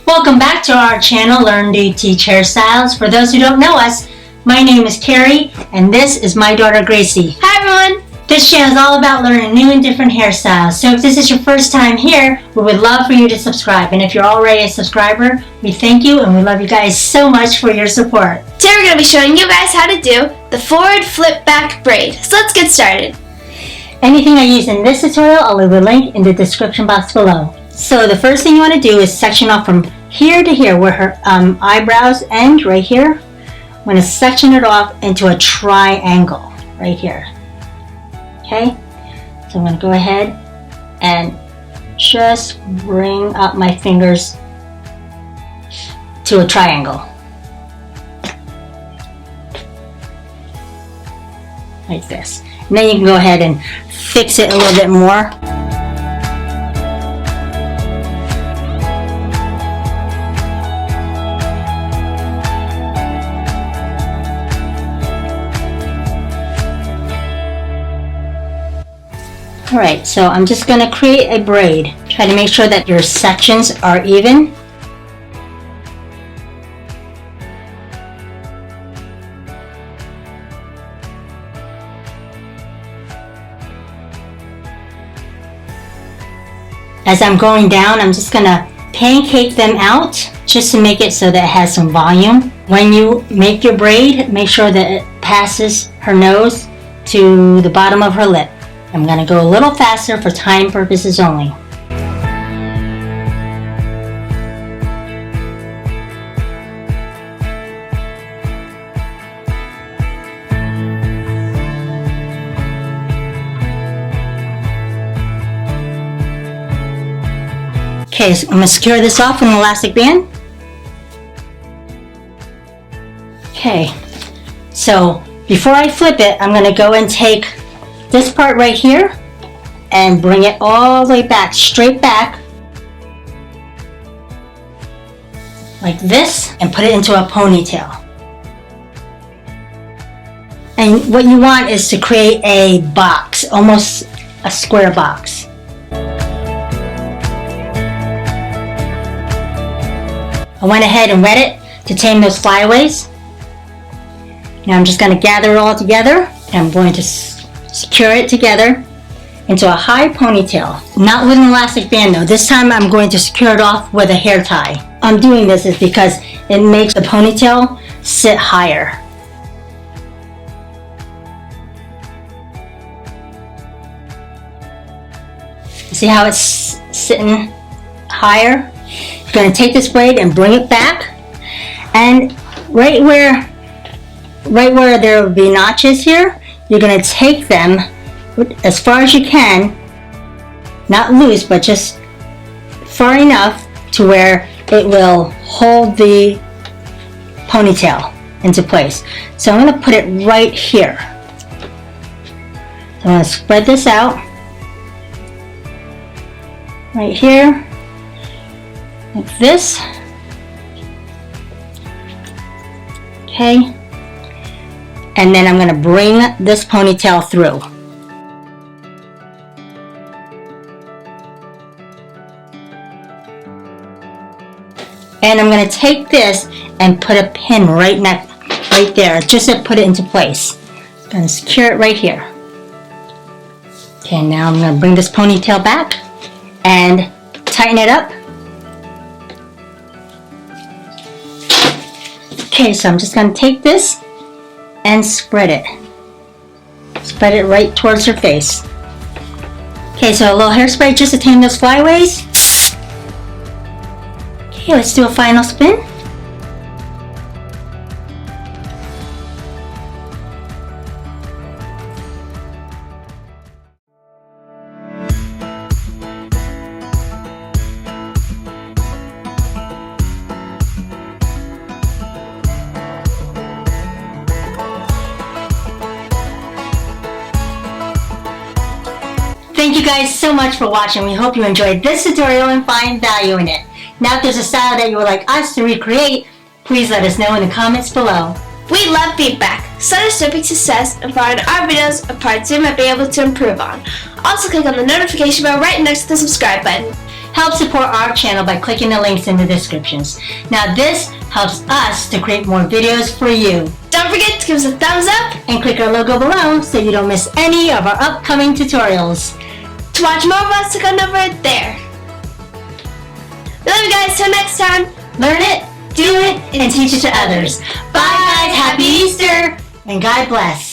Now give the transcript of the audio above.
Welcome back to our channel, Learn to Teach Hairstyles. For those who don't know us, my name is Carrie and this is my daughter Gracie. Hi everyone! This channel is all about learning new and different hairstyles. So if this is your first time here, we would love for you to subscribe. And if you're already a subscriber, we thank you and we love you guys so much for your support. Today we're going to be showing you guys how to do the forward flip back braid. So let's get started. Anything I use in this tutorial, I'll leave a link in the description box below. So the first thing you want to do is section off from here to here where her eyebrows end, right here. I'm going to section it off into a triangle right here. Okay, so I'm going to go ahead and just bring up my fingers to a triangle. Like this. And then you can go ahead and fix it a little bit more. Alright, so I'm just going to create a braid. Try to make sure that your sections are even. As I'm going down, I'm just going to pancake them out just to make it so that it has some volume. When you make your braid, make sure that it passes her nose to the bottom of her lip. I'm going to go a little faster for time purposes only. Okay, so I'm going to secure this off with an elastic band. Okay, so before I flip it, I'm going to go and take this part right here and bring it all the way back, straight back, like this, and put it into a ponytail. And what you want is to create a box, almost a square box. I went ahead and wet it to tame those flyaways. Now I'm just going to gather it all together and I'm going to secure it together into a high ponytail. Not with an elastic band though. This time I'm going to secure it off with a hair tie. I'm doing this is because it makes the ponytail sit higher. See how it's sitting higher? You're going to take this braid and bring it back, and right where there will be notches here, you're going to take them as far as you can, not loose, but just far enough to where it will hold the ponytail into place. So I'm going to put it right here. So I'm going to spread this out right here, like this. Okay. And then I'm going to bring this ponytail through. And I'm going to take this and put a pin right there, just to put it into place. I'm going to secure it right here. Okay, now I'm going to bring this ponytail back and tighten it up. Okay, so I'm just going to take this and spread it. Spread it right towards her face. Okay, so a little hairspray just to tame those flyaways. Okay, let's do a final spin. Thank you guys so much for watching. We hope you enjoyed this tutorial and find value in it. Now if there's a style that you would like us to recreate, please let us know in the comments below. We love feedback. Send us your big success and find our videos or parts you might be able to improve on. Also click on the notification bell right next to the subscribe button. Help support our channel by clicking the links in the descriptions. Now this helps us to create more videos for you. Don't forget to give us a thumbs up And click our logo below so you don't miss any of our upcoming tutorials. to watch more of us. Click on over there. We love you guys. Till next time. Learn it, do it, and teach it to others. Bye guys, happy Easter, and God bless.